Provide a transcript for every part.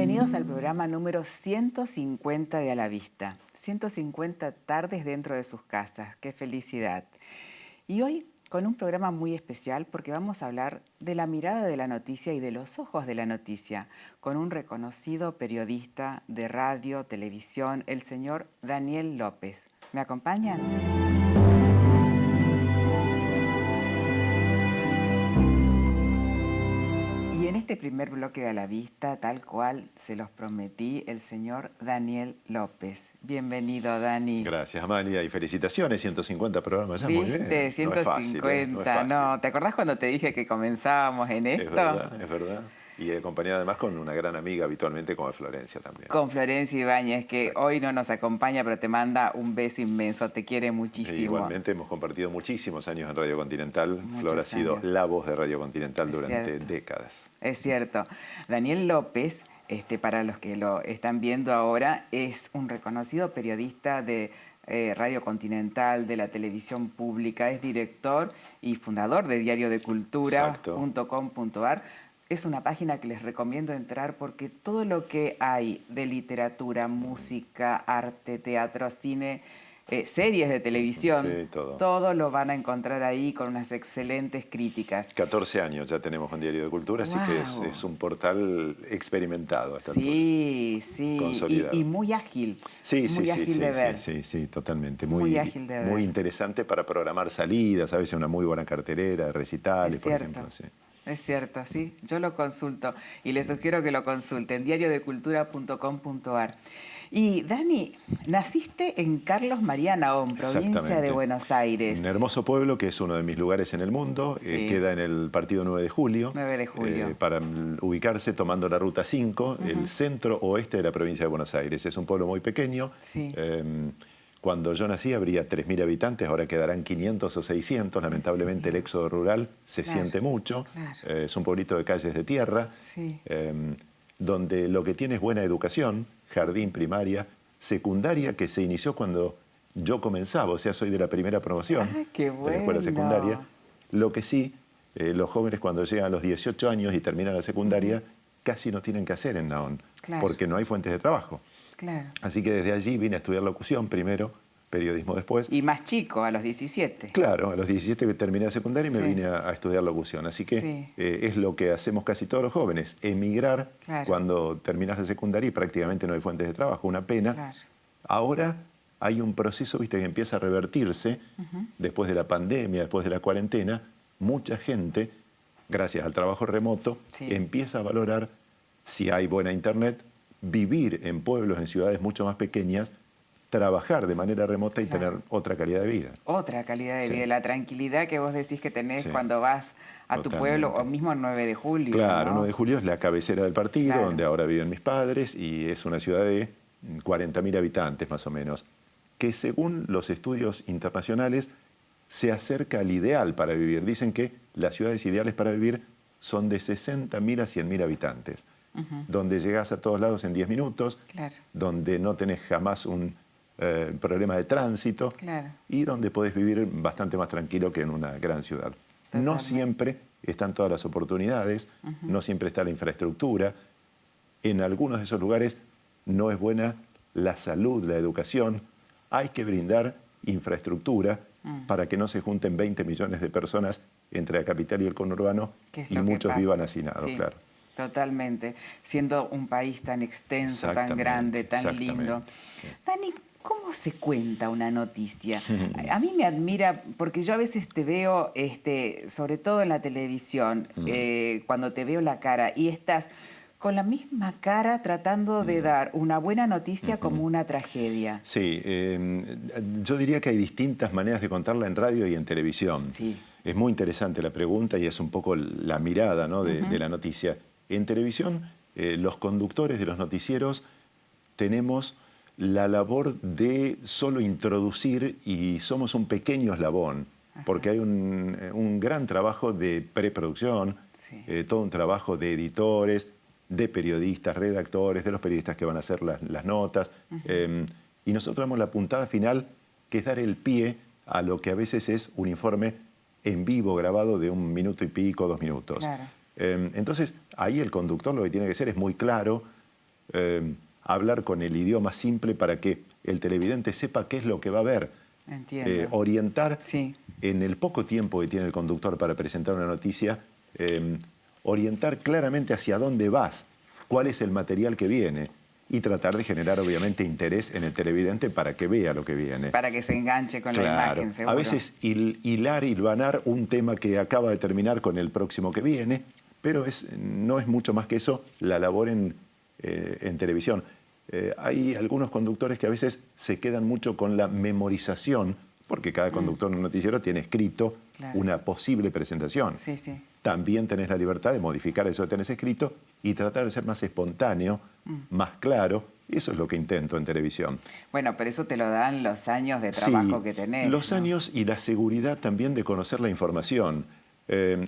Bienvenidos al programa número 150 de A la Vista. 150 tardes dentro de sus casas. ¡Qué felicidad! Y hoy con un programa muy especial porque vamos a hablar de la mirada de la noticia y de los ojos de la noticia con un reconocido periodista de radio, televisión, el señor Daniel López. ¿Me acompañan? Y en este primer bloque de A la Vista, tal cual se los prometí, el señor Daniel López. Bienvenido, Dani. Gracias, Amalia, y felicitaciones, 150 programas ya, muy bien. ¿Viste? 150, no. ¿Te acordás cuando te dije que comenzábamos en esto? Es verdad. Y acompañada además con una gran amiga habitualmente como Florencia también. Con Florencia Ibáñez, que Exacto. hoy no nos acompaña, pero te manda un beso inmenso, te quiere muchísimo. Igualmente hemos compartido muchísimos años en Radio Continental. Muchos Flor ha sido años. la voz de Radio Continental Es durante cierto. décadas. Es cierto. Daniel López, para los que lo están viendo ahora, es un reconocido periodista de Radio Continental, de la televisión pública, es director y fundador de diariodecultura.com.ar. Es una página que les recomiendo entrar porque todo lo que hay de literatura, música, arte, teatro, cine, series de televisión, Sí, todo lo van a encontrar ahí con unas excelentes críticas. 14 años ya tenemos con Diario de Cultura, así que es un portal experimentado. A esta altura. Sí, Consolidado. y muy ágil. Sí, muy ágil de ver. Sí, totalmente. Muy ágil de ver. Muy interesante para programar salidas, a veces una muy buena cartelera de recitales, por ejemplo. Sí. Es cierto, sí. Yo lo consulto y les sugiero que lo consulten, diariodecultura.com.ar. Y Dani, naciste en Carlos María Naón, provincia de Buenos Aires. Un hermoso pueblo que es uno de mis lugares en el mundo, Sí. queda en el partido 9 de julio. 9 de julio. Para ubicarse tomando la ruta 5, el centro oeste de la provincia de Buenos Aires. Es un pueblo muy pequeño. Sí. Cuando yo nací habría 3.000 habitantes, ahora quedarán 500 o 600. Lamentablemente el éxodo rural se siente mucho. Claro. Es un pueblito de calles de tierra, Sí. donde lo que tiene es buena educación, jardín, primaria, secundaria, que se inició cuando yo comenzaba, o sea, soy de la primera promoción ¡Qué de la escuela bueno! secundaria. Lo que sí, los jóvenes cuando llegan a los 18 años y terminan la secundaria, casi no tienen que hacer en Naón, Claro. porque no hay fuentes de trabajo. Claro. Así que desde allí vine a estudiar locución primero, periodismo después. Y más chico, a los 17. Claro, a los 17 que terminé la secundaria y me Sí. vine a estudiar locución. Así que Sí. es lo que hacemos casi todos los jóvenes, emigrar Claro. cuando terminas la secundaria y prácticamente no hay fuentes de trabajo. Una pena. Claro. Ahora hay un proceso, viste, que empieza a revertirse después de la pandemia, después de la cuarentena. Mucha gente, gracias al trabajo remoto, Sí. empieza a valorar, si hay buena internet, vivir en pueblos, en ciudades mucho más pequeñas, trabajar de manera remota y Claro. tener otra calidad de vida. Otra calidad de Sí. vida, la tranquilidad que vos decís que tenés Sí. cuando vas a tu Totalmente. pueblo, o mismo el 9 de julio. Claro, ¿no? 9 de julio es la cabecera del partido, Claro. donde ahora viven mis padres, y es una ciudad de 40.000 habitantes más o menos, que según los estudios internacionales se acerca al ideal para vivir. Dicen que las ciudades ideales para vivir son de 60.000 a 100.000 habitantes, donde llegás a todos lados en 10 minutos, Claro. donde no tenés jamás un problema de tránsito, Claro. y donde podés vivir bastante más tranquilo que en una gran ciudad. No Totalmente. siempre están todas las oportunidades, no siempre está la infraestructura. En algunos de esos lugares no es buena la salud, la educación. Hay que brindar infraestructura para que no se junten 20 millones de personas entre la capital y el conurbano ¿Qué es y lo que muchos pasa? vivan hacinados, Sí, claro. totalmente. Siendo un país tan extenso, tan Exactamente, grande, tan exactamente, lindo. sí. Dani, ¿cómo se cuenta una noticia? A mí me admira, porque yo a veces te veo, sobre todo en la televisión, cuando te veo la cara y estás con la misma cara tratando de dar una buena noticia como una tragedia. Sí, yo diría que hay distintas maneras de contarla en radio y en televisión. Sí. Es muy interesante la pregunta y es un poco la mirada, ¿no?, de la noticia. En televisión, los conductores de los noticieros tenemos la labor de solo introducir y somos un pequeño eslabón, porque hay un gran trabajo de preproducción, Sí. todo un trabajo de editores, de periodistas, redactores, de los periodistas que van a hacer las notas. Y nosotros damos la puntada final, que es dar el pie a lo que a veces es un informe en vivo grabado de 1 minuto y pico, 2 minutos. Claro. Entonces, ahí el conductor lo que tiene que ser es muy claro, hablar con el idioma simple para que el televidente sepa qué es lo que va a ver. Entiendo. Orientar Sí. en el poco tiempo que tiene el conductor para presentar una noticia, orientar claramente hacia dónde vas, cuál es el material que viene y tratar de generar obviamente interés en el televidente para que vea lo que viene. Para que se enganche con la Claro. imagen, seguro. A veces hilvanar un tema que acaba de terminar con el próximo que viene, pero no es mucho más que eso la labor en televisión. Hay algunos conductores que a veces se quedan mucho con la memorización, porque cada conductor en un noticiero tiene escrito una posible presentación. Sí, sí. También tenés la libertad de modificar eso que tenés escrito y tratar de ser más espontáneo, más claro. Eso es lo que intento en televisión. Bueno, pero eso te lo dan los años de trabajo que tenés. Los años y la seguridad también de conocer la información.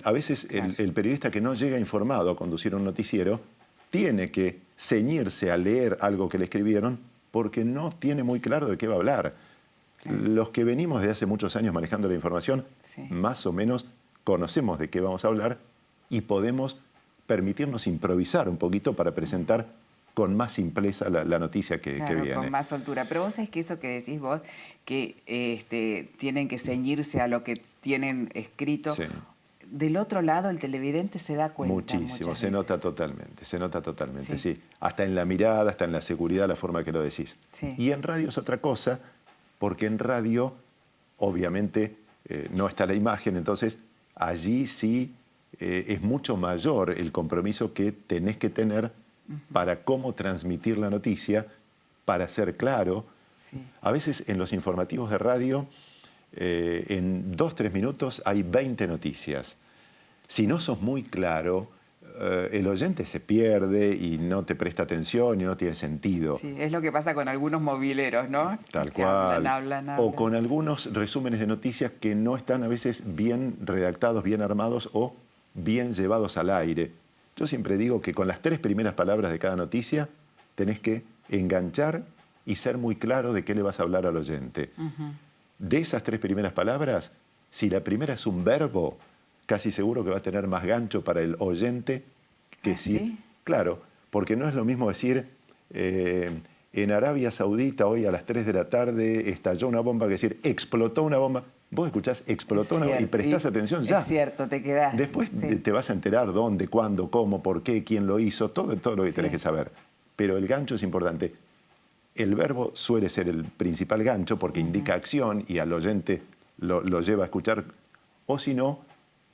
A veces el periodista que no llega informado a conducir un noticiero tiene que ceñirse a leer algo que le escribieron porque no tiene muy claro de qué va a hablar. Los que venimos de hace muchos años manejando la información, más o menos conocemos de qué vamos a hablar y podemos permitirnos improvisar un poquito para presentar con más simpleza la noticia que viene. Con más soltura. Pero vos sabés que eso que decís vos, que tienen que ceñirse a lo que tienen escrito, del otro lado el televidente se da cuenta. Muchísimo, se nota totalmente, sí. Hasta en la mirada, hasta en la seguridad, la forma que lo decís. Sí. Y en radio es otra cosa, porque en radio, obviamente, no está la imagen, entonces allí sí es mucho mayor el compromiso que tenés que tener para cómo transmitir la noticia, para ser claro. Sí. A veces en los informativos de radio, en 2-3 minutos hay 20 noticias. Si no sos muy claro, el oyente se pierde y no te presta atención y no tiene sentido. Sí, es lo que pasa con algunos mobileros, ¿no? Tal que cual. Hablan. O con algunos resúmenes de noticias que no están a veces bien redactados, bien armados o bien llevados al aire. Yo siempre digo que con las 3 primeras palabras de cada noticia tenés que enganchar y ser muy claro de qué le vas a hablar al oyente. De esas 3 primeras palabras, si la primera es un verbo, casi seguro que va a tener más gancho para el oyente que si... ¿Sí? Claro, porque no es lo mismo decir en Arabia Saudita hoy a las 3 de la tarde estalló una bomba que decir explotó una bomba. Vos escuchás explotó una bomba y prestás atención ya. Es cierto, te quedás. Después te vas a enterar dónde, cuándo, cómo, por qué, quién lo hizo, todo lo que tenés que saber. Pero el gancho es importante. El verbo suele ser el principal gancho porque indica acción y al oyente lo lleva a escuchar, o si no,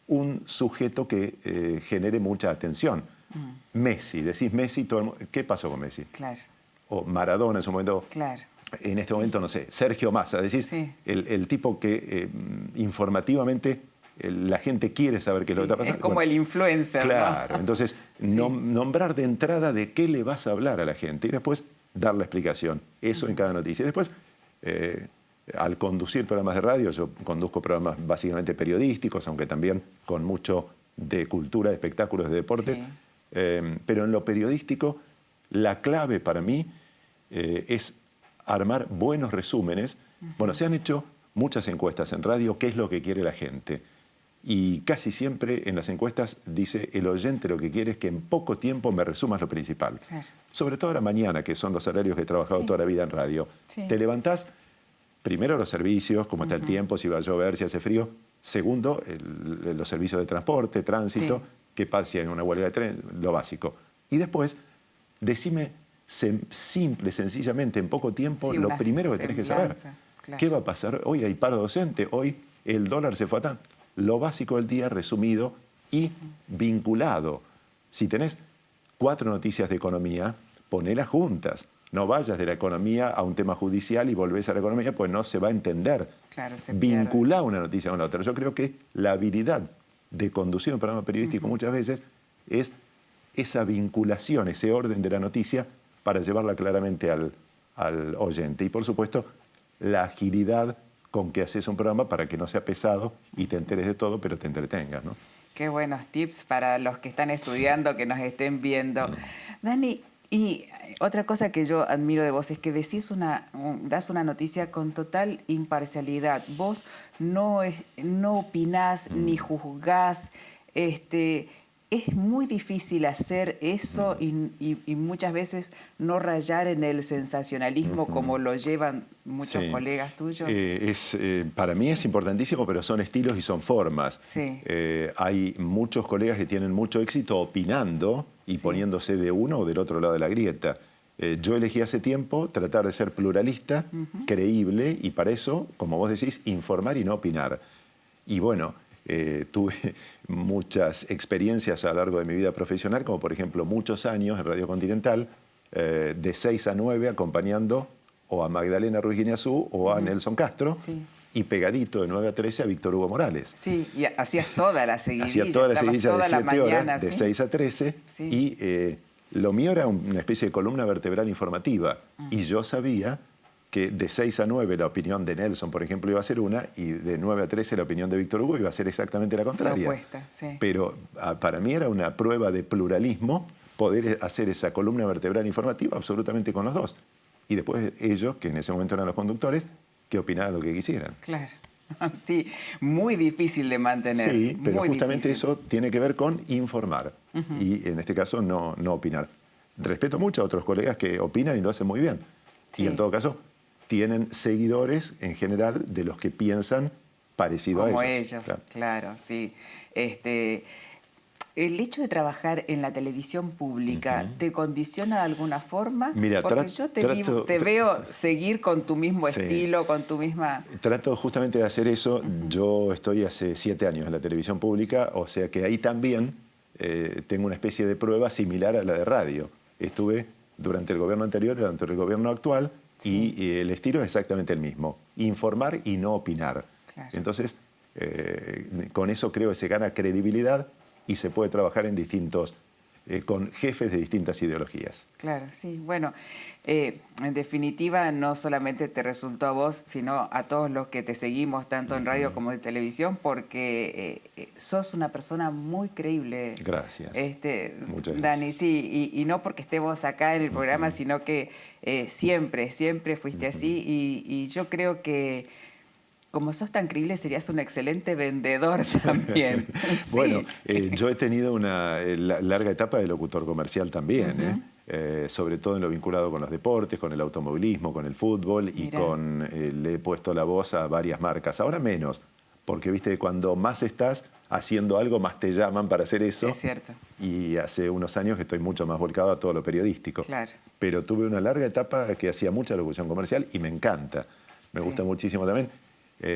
un sujeto que genere mucha atención. Messi, decís Messi, todo el mundo, ¿qué pasó con Messi? Claro. O Maradona en su momento. Claro. En este momento, no sé, Sergio Massa, decís el tipo que informativamente la gente quiere saber qué es lo que está pasando. Es como el influencer, claro, ¿no? Entonces, nombrar de entrada de qué le vas a hablar a la gente y después dar la explicación. Eso en cada noticia. Y después, al conducir programas de radio, yo conduzco programas básicamente periodísticos, aunque también con mucho de cultura, de espectáculos, de deportes. Pero en lo periodístico, la clave para mí es armar buenos resúmenes. Bueno, se han hecho muchas encuestas en radio, qué es lo que quiere la gente. Y casi siempre en las encuestas dice el oyente lo que quiere es que en poco tiempo me resumas lo principal. Claro. Sobre todo a la mañana, que son los horarios que he trabajado toda la vida en radio. Te levantás, primero los servicios, cómo está el tiempo, si va a llover, si hace frío. Segundo, los servicios de transporte, tránsito, qué pasa si hay una huelga de tren, lo básico. Y después, decime simple, sencillamente, en poco tiempo, lo primero que tenés que saber. Claro. ¿Qué va a pasar? Hoy hay paro docente, hoy el dólar se fue a tanto. Lo básico del día resumido y vinculado. Si tenés 4 noticias de economía, ponelas juntas. No vayas de la economía a un tema judicial y volvés a la economía, pues no se va a entender. Claro, Vinculá una noticia con la otra. Yo creo que la habilidad de conducir un programa periodístico muchas veces es esa vinculación, ese orden de la noticia para llevarla claramente al oyente. Y por supuesto, la agilidad con que haces un programa para que no sea pesado y te enteres de todo, pero te entretengas, ¿no? Qué buenos tips para los que están estudiando, que nos estén viendo. Dani, y otra cosa que yo admiro de vos es que das una noticia con total imparcialidad. Vos no opinás ni juzgás. es muy difícil hacer eso y muchas veces no rayar en el sensacionalismo como lo llevan muchos colegas tuyos. Para mí es importantísimo, pero son estilos y son formas. Sí. Hay muchos colegas que tienen mucho éxito opinando y poniéndose de uno o del otro lado de la grieta. Yo elegí hace tiempo tratar de ser pluralista, creíble, y para eso, como vos decís, informar y no opinar. Y bueno, tuve muchas experiencias a lo largo de mi vida profesional, como por ejemplo muchos años en Radio Continental, de 6 a 9 acompañando o a Magdalena Ruiz Guiñazú o a Nelson Castro, y pegadito de 9 a 13 a Víctor Hugo Morales. Sí, y hacías toda la seguidilla. Hacía toda la seguidilla de 7 horas, de 6 a 13, y lo mío era una especie de columna vertebral informativa, y yo sabía que de 6 a 9 la opinión de Nelson, por ejemplo, iba a ser una, y de 9 a 13 la opinión de Víctor Hugo iba a ser exactamente la contraria. La opuesta, sí. Pero para mí era una prueba de pluralismo poder hacer esa columna vertebral informativa absolutamente con los dos. Y después ellos, que en ese momento eran los conductores, que opinaran lo que quisieran. Claro. Sí, muy difícil de mantener. Sí, pero muy justamente difícil. eso tiene que ver con informar. Y en este caso no opinar. Respeto mucho a otros colegas que opinan y lo hacen muy bien. Sí. Y en todo caso tienen seguidores en general de los que piensan parecido como a ellos. Como ellos, claro, sí. ¿El hecho de trabajar en la televisión pública te condiciona de alguna forma? Mira, porque yo te veo seguir con tu mismo estilo, con tu misma... Trato justamente de hacer eso. Yo estoy hace 7 años en la televisión pública, o sea que ahí también tengo una especie de prueba similar a la de radio. Estuve durante el gobierno anterior y durante el gobierno actual, y el estilo es exactamente el mismo: informar y no opinar. Claro. Entonces, con eso creo que se gana credibilidad y se puede trabajar en con jefes de distintas ideologías. Claro, sí. Bueno, en definitiva, no solamente te resultó a vos, sino a todos los que te seguimos, tanto en radio como en televisión, porque sos una persona muy creíble. Gracias. Muchas gracias. Dani, sí, y no porque estemos acá en el programa, sino que siempre fuiste así, y yo creo que como sos tan creíble, serías un excelente vendedor también. Bueno, yo he tenido una larga etapa de locutor comercial también, sobre todo en lo vinculado con los deportes, con el automovilismo, con el fútbol. Mira. Y le he puesto la voz a varias marcas. Ahora menos, porque viste, cuando más estás haciendo algo, más te llaman para hacer eso. Es cierto. Y hace unos años que estoy mucho más volcado a todo lo periodístico. Claro. Pero tuve una larga etapa que hacía mucha locución comercial y me encanta. Me gusta muchísimo también.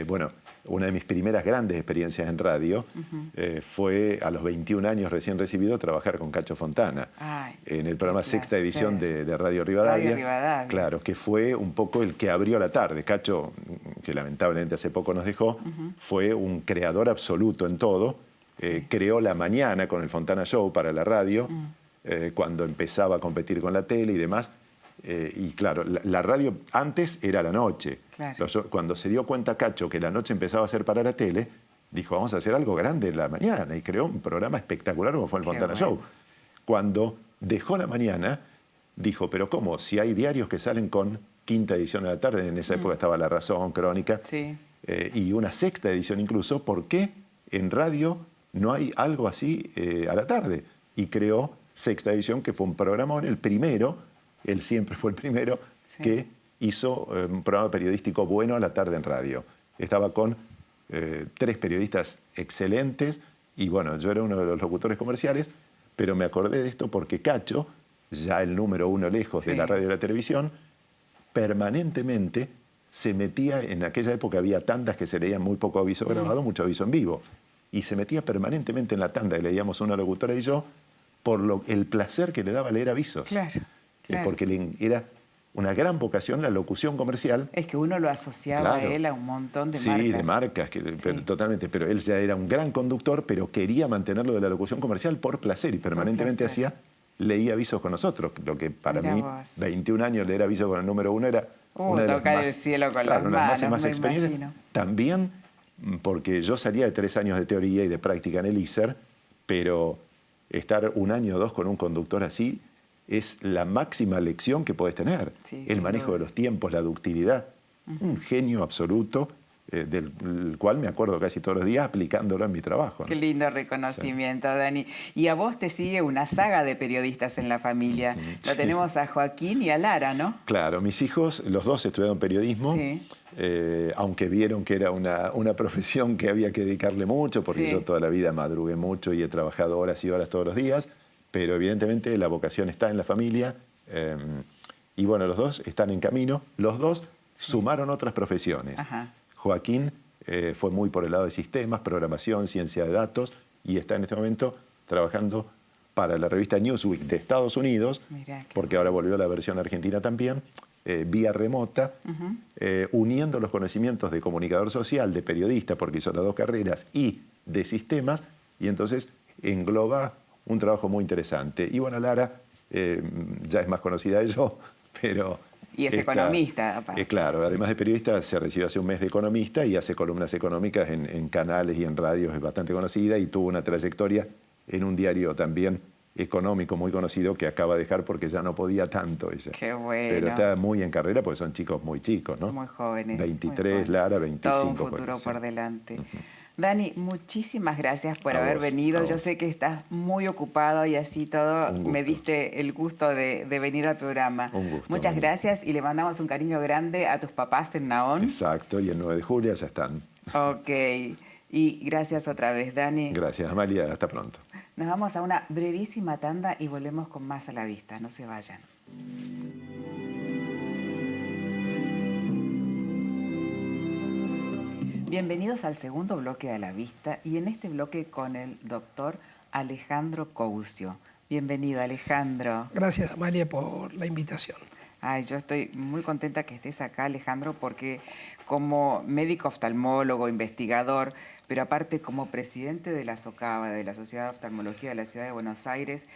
Bueno, una de mis primeras grandes experiencias en radio fue a los 21 años recién recibido trabajar con Cacho Fontana. Ay, en el programa Sexta Edición de Radio Rivadavia. Radio Rivadavia. Claro, que fue un poco el que abrió la tarde. Cacho, que lamentablemente hace poco nos dejó, fue un creador absoluto en todo. Creó la mañana con el Fontana Show para la radio, cuando empezaba a competir con la tele y demás. Y claro, la radio antes era la noche. Claro. Cuando se dio cuenta Cacho que la noche empezaba a ser para la tele, dijo, vamos a hacer algo grande en la mañana, y creó un programa espectacular como fue el Fontana Show. Cuando dejó la mañana, dijo, pero ¿cómo? Si hay diarios que salen con quinta edición a la tarde, en esa época estaba La Razón, Crónica, y una sexta edición incluso, ¿por qué en radio no hay algo así a la tarde? Y creó Sexta Edición, que fue un programón, el primero. Él siempre fue el primero que hizo un programa periodístico bueno a la tarde en radio. Estaba con 3 periodistas excelentes y bueno, yo era uno de los locutores comerciales, pero me acordé de esto porque Cacho, ya el número 1 lejos de la radio y la televisión, permanentemente se metía, en aquella época había tandas que se leían muy poco aviso grabado, mucho aviso en vivo, y se metía permanentemente en la tanda, y leíamos una locutora y yo, por el placer que le daba leer avisos. Claro. Claro. Porque era una gran vocación la locución comercial. Es que uno lo asociaba a él a un montón de marcas. Sí, de marcas, totalmente. Pero él ya era un gran conductor, pero quería mantenerlo de la locución comercial por placer, y permanentemente leía avisos con nosotros, lo que para mí, 21 años, leer avisos con el número 1 era una de tocar las el cielo con las manos, más experiencias. Imagino. También porque yo salía de 3 años de teoría y de práctica en el ISER, pero estar 1 año o 2 con un conductor así es la máxima lección que puedes tener. El manejo de los tiempos, la ductilidad. Un genio absoluto, del cual me acuerdo casi todos los días aplicándolo en mi trabajo, ¿no? Qué lindo reconocimiento, sí. Dani. Y a vos te sigue una saga de periodistas en la familia. Sí. Lo tenemos a Joaquín y a Lara, ¿no? Claro, mis hijos, los dos estudiaron periodismo, sí. Aunque vieron que era una profesión que había que dedicarle mucho, porque sí. yo toda la vida madrugué mucho y he trabajado horas y horas todos los días, pero evidentemente la vocación está en la familia, y bueno, los dos están en camino, los dos sumaron otras profesiones. Ajá. Joaquín fue muy por el lado de sistemas, programación, ciencia de datos, y está en este momento trabajando para la revista Newsweek de Estados Unidos, porque ahora volvió la versión argentina también, vía remota, uniendo los conocimientos de comunicador social, de periodista, porque hizo las dos carreras, y de sistemas, y entonces engloba un trabajo muy interesante. Y bueno, Lara ya es más conocida de yo, pero... Y es economista. Claro, además de periodista, se recibió hace un mes de economista y hace columnas económicas en canales y en radios, es bastante conocida y tuvo una trayectoria en un diario también económico muy conocido que acaba de dejar porque ya no podía tanto ella. Qué bueno. Pero está muy en carrera porque son chicos muy chicos, ¿no? Muy jóvenes. 23, muy jóvenes. Lara, 25. Todo un futuro por delante. Dani, muchísimas gracias por haber venido. Yo sé que estás muy ocupado y así todo me diste el gusto de venir al programa. Un gusto. Muchas gracias y le mandamos un cariño grande a tus papás en Naón. Exacto, y el 9 de julio ya están. Ok. Y gracias otra vez, Dani. Gracias, Amalia. Hasta pronto. Nos vamos a una brevísima tanda y volvemos con más a la vista. No se vayan. Bienvenidos al segundo bloque de A la Vista y en este bloque con el doctor Alejandro Coucio. Bienvenido, Alejandro. Gracias, Amalia, por la invitación. Ay, yo estoy muy contenta que estés acá, Alejandro, porque como médico oftalmólogo, investigador, pero aparte como presidente de la SOCAVA, de la Sociedad de Oftalmología de la Ciudad de Buenos Aires,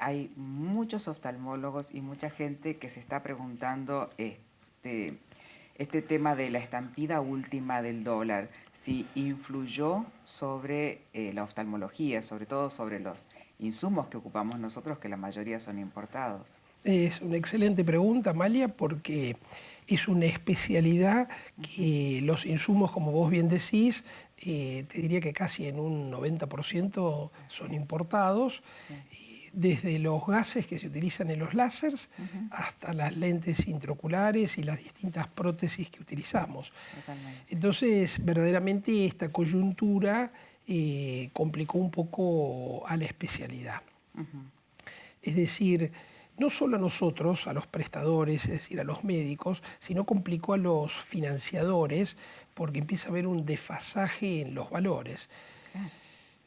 hay muchos oftalmólogos y mucha gente que se está preguntando este tema de la estampida última del dólar, si influyó sobre la oftalmología, sobre todo sobre los insumos que ocupamos nosotros, que la mayoría son importados. Es una excelente pregunta, Amalia, porque es una especialidad que los insumos, como vos bien decís, te diría que casi en un 90% son importados. Sí. Desde los gases que se utilizan en los láseres hasta las lentes intraoculares y las distintas prótesis que utilizamos. Totalmente. Entonces, verdaderamente esta coyuntura complicó un poco a la especialidad. Es decir, no solo a nosotros, a los prestadores, es decir, a los médicos, sino complicó a los financiadores porque empieza a haber un desfasaje en los valores.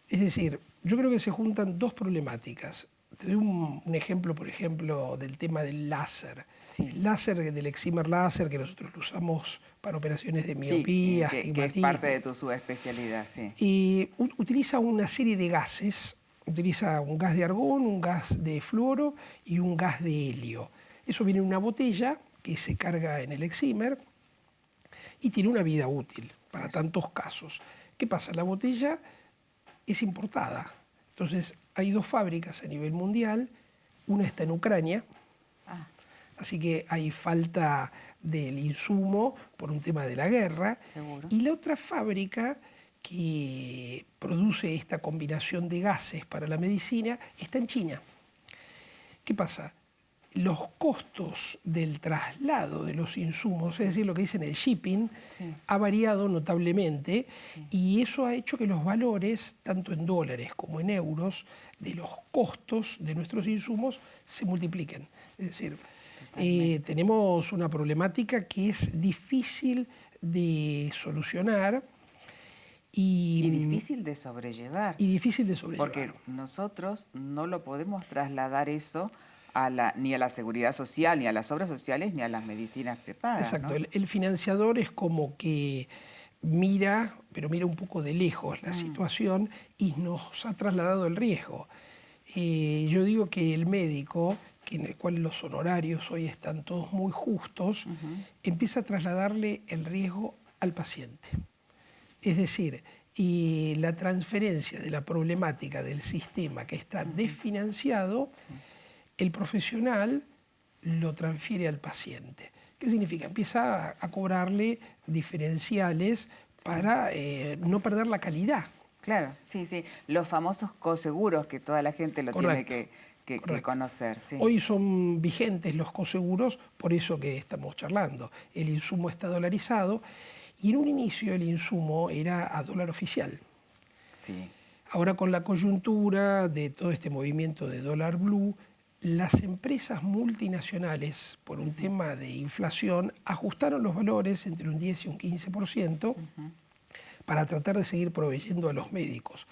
Es decir, yo creo que se juntan dos problemáticas. Te doy un ejemplo, por ejemplo, del tema del láser. Sí. El láser, del excimer láser, que nosotros lo usamos para operaciones de miopía, sí, que es parte de tu subespecialidad, sí. Y utiliza una serie de gases. Utiliza un gas de argón, un gas de fluoro y un gas de helio. Eso viene en una botella que se carga en el excimer y tiene una vida útil para tantos casos. ¿Qué pasa? La botella es importada. Entonces, hay dos fábricas a nivel mundial. Una está en Ucrania, así que hay falta del insumo por un tema de la guerra. Seguro. Y la otra fábrica que produce esta combinación de gases para la medicina está en China. ¿Qué pasa? Los costos del traslado de los insumos, es decir, lo que dicen el shipping, ha variado notablemente y eso ha hecho que los valores, tanto en dólares como en euros, de los costos de nuestros insumos se multipliquen. Es decir, tenemos una problemática que es difícil de solucionar. Y difícil de sobrellevar. Y difícil de sobrellevar. Porque nosotros no lo podemos trasladar eso ni a la seguridad social, ni a las obras sociales, ni a las medicinas prepagas. Exacto. ¿No? El financiador es como que mira, pero mira un poco de lejos la situación y nos ha trasladado el riesgo. Yo digo que el médico, en el cual los honorarios hoy están todos muy justos, empieza a trasladarle el riesgo al paciente. Es decir, y la transferencia de la problemática del sistema que está desfinanciado, el profesional lo transfiere al paciente. ¿Qué significa? Empieza a cobrarle diferenciales para no perder la calidad. Claro, sí, sí. Los famosos coseguros que toda la gente lo tiene Correcto. que Correcto. conocer. Sí. Hoy son vigentes los coseguros, por eso que estamos charlando. El insumo está dolarizado y en un inicio el insumo era a dólar oficial. Sí. Ahora con la coyuntura de todo este movimiento de dólar blue, las empresas multinacionales, por un tema de inflación, ajustaron los valores entre un 10 y un 15% para tratar de seguir proveyendo a los médicos.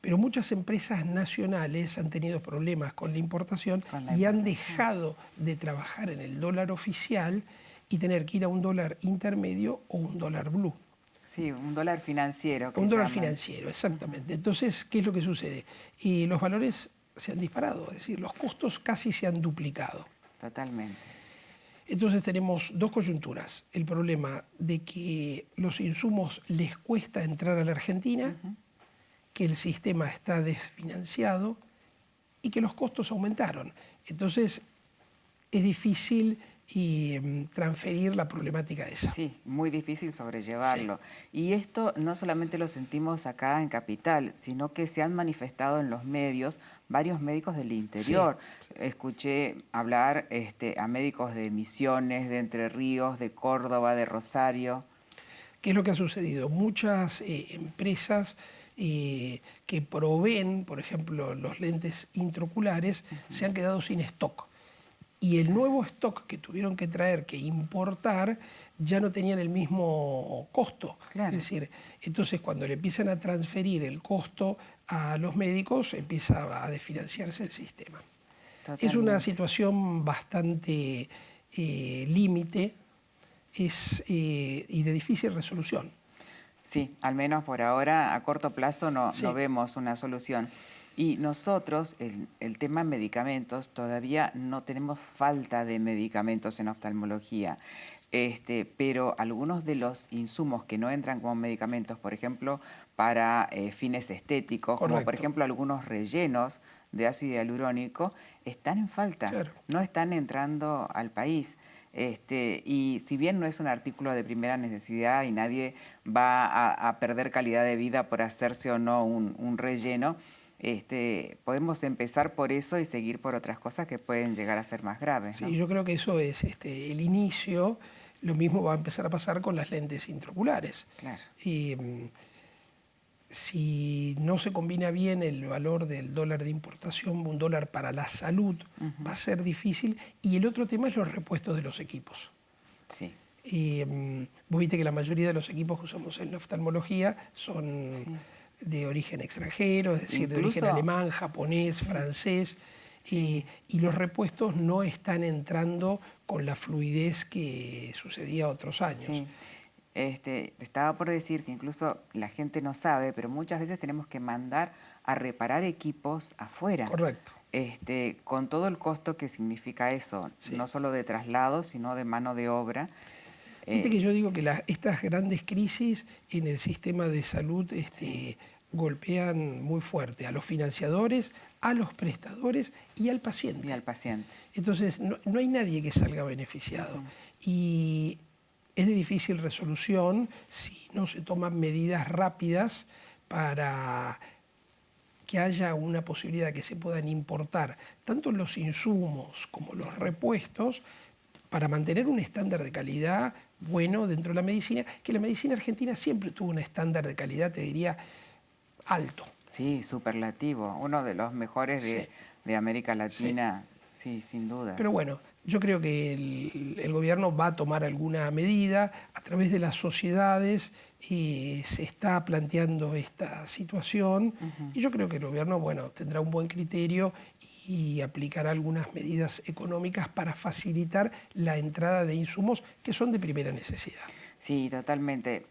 Pero muchas empresas nacionales han tenido problemas con la importación y han dejado de trabajar en el dólar oficial y tener que ir a un dólar intermedio o un dólar blue. Sí, un dólar financiero. Un dólar financiero, exactamente. Entonces, ¿qué es lo que sucede? Y los valores se han disparado, es decir, los costos casi se han duplicado. Totalmente. Entonces tenemos dos coyunturas. El problema de que los insumos les cuesta entrar a la Argentina, que el sistema está desfinanciado y que los costos aumentaron. Entonces es difícil transferir la problemática esa. Sí, muy difícil sobrellevarlo. Sí. Y esto no solamente lo sentimos acá en Capital, sino que se han manifestado en los medios varios médicos del interior. Sí. Escuché hablar a médicos de Misiones, de Entre Ríos, de Córdoba, de Rosario. ¿Qué es lo que ha sucedido? Muchas empresas que proveen, por ejemplo, los lentes intraoculares, se han quedado sin stock. Y el nuevo stock que tuvieron que traer, que importar, ya no tenían el mismo costo. Claro. Es decir, entonces cuando le empiezan a transferir el costo a los médicos, empieza a desfinanciarse el sistema. Totalmente. Es una situación bastante límite y de difícil resolución. Sí, al menos por ahora, a corto plazo no vemos una solución. Y nosotros, el tema medicamentos, todavía no tenemos falta de medicamentos en oftalmología, pero algunos de los insumos que no entran como medicamentos, por ejemplo, para fines estéticos, correcto, como por ejemplo algunos rellenos de ácido hialurónico, están en falta, claro, no están entrando al país. Y si bien no es un artículo de primera necesidad y nadie va a perder calidad de vida por hacerse o no un relleno, podemos empezar por eso y seguir por otras cosas que pueden llegar a ser más graves, ¿no? Sí, yo creo que eso es el inicio. Lo mismo va a empezar a pasar con las lentes intraoculares. Claro. Si no se combina bien el valor del dólar de importación, un dólar para la salud, va a ser difícil. Y el otro tema es los repuestos de los equipos. Sí. Vos viste que la mayoría de los equipos que usamos en la oftalmología son de origen extranjero, es decir, incluso de origen alemán, japonés, francés. Y los repuestos no están entrando con la fluidez que sucedía otros años. Sí. Estaba por decir que incluso la gente no sabe, pero muchas veces tenemos que mandar a reparar equipos afuera. Correcto. Con todo el costo que significa eso, no solo de traslado, sino de mano de obra. Viste que yo digo que estas grandes crisis en el sistema de salud golpean muy fuerte a los financiadores, a los prestadores y al paciente. Y al paciente. Entonces, no hay nadie que salga beneficiado. Y es de difícil resolución si no se toman medidas rápidas para que haya una posibilidad de que se puedan importar tanto los insumos como los repuestos para mantener un estándar de calidad bueno dentro de la medicina, que la medicina argentina siempre tuvo un estándar de calidad, te diría, alto. Sí, superlativo, uno de los mejores de América Latina, sí, sin duda. Pero bueno, yo creo que el gobierno va a tomar alguna medida a través de las sociedades y se está planteando esta situación y yo creo que el gobierno, bueno, tendrá un buen criterio y aplicará algunas medidas económicas para facilitar la entrada de insumos que son de primera necesidad. Sí, totalmente.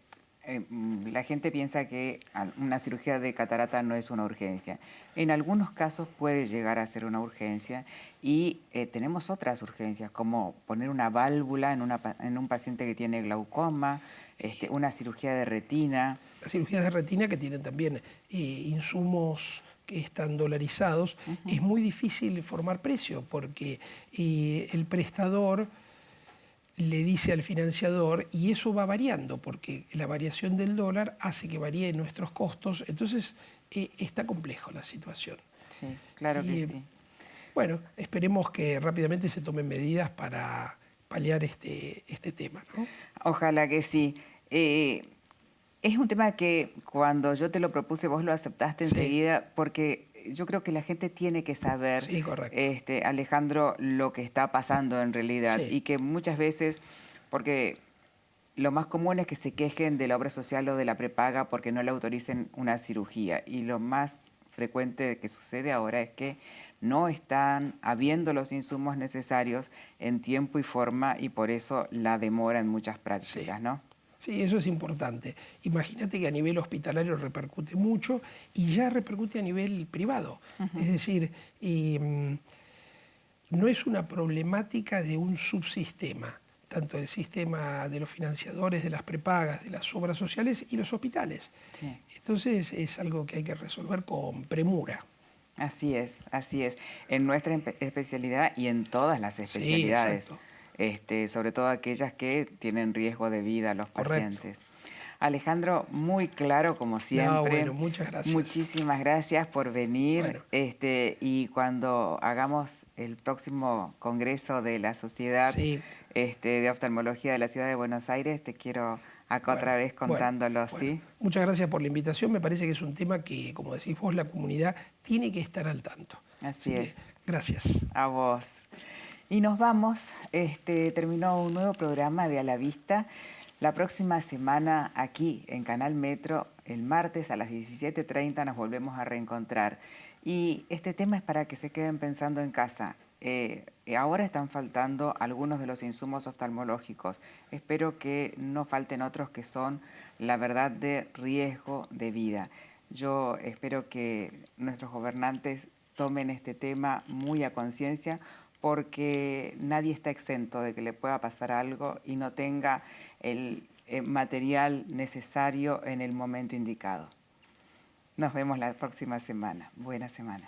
La gente piensa que una cirugía de catarata no es una urgencia. En algunos casos puede llegar a ser una urgencia y tenemos otras urgencias, como poner una válvula en un paciente que tiene glaucoma, una cirugía de retina. Las cirugías de retina que tienen también insumos que están dolarizados, es muy difícil formar precio porque el prestador le dice al financiador, y eso va variando, porque la variación del dólar hace que varíen nuestros costos, entonces está complejo la situación. Sí, claro que Y sí. bueno, esperemos que rápidamente se tomen medidas para paliar este tema, ¿no? Ojalá que sí. Es un tema que cuando yo te lo propuse vos lo aceptaste Sí, enseguida porque yo creo que la gente tiene que saber, sí, correcto. Alejandro, lo que está pasando en realidad Sí, y que muchas veces, porque lo más común es que se quejen de la obra social o de la prepaga porque no le autoricen una cirugía y lo más frecuente que sucede ahora es que no están habiendo los insumos necesarios en tiempo y forma y por eso la demora en muchas sí. prácticas, ¿no? Sí, eso es importante. Imagínate que a nivel hospitalario repercute mucho y ya repercute a nivel privado. Es decir, no es una problemática de un subsistema, tanto el sistema de los financiadores, de las prepagas, de las obras sociales y los hospitales. Sí. Entonces es algo que hay que resolver con premura. Así es, así es. En nuestra especialidad y en todas las Sí, especialidades, exacto. sobre todo aquellas que tienen riesgo de vida a los Correcto. pacientes. Alejandro, muy claro como No, siempre. bueno, muchas gracias. Muchísimas gracias por venir. Bueno, Y cuando hagamos el próximo congreso de la Sociedad sí, de Oftalmología de la Ciudad de Buenos Aires, te quiero acá bueno, otra vez bueno, contándolo, bueno. ¿sí? Muchas gracias por la invitación. Me parece que es un tema que, como decís vos, la comunidad tiene que estar al tanto. Así Así que, es. gracias. A vos. Y nos vamos. Terminó un nuevo programa de A la Vista. La próxima semana aquí en Canal Metro, el martes a las 17:30 nos volvemos a reencontrar. Y este tema es para que se queden pensando en casa. Ahora están faltando algunos de los insumos oftalmológicos. Espero que no falten otros que son la verdad de riesgo de vida. Yo espero que nuestros gobernantes tomen este tema muy a conciencia porque nadie está exento de que le pueda pasar algo y no tenga el material necesario en el momento indicado. Nos vemos la próxima semana. Buena semana.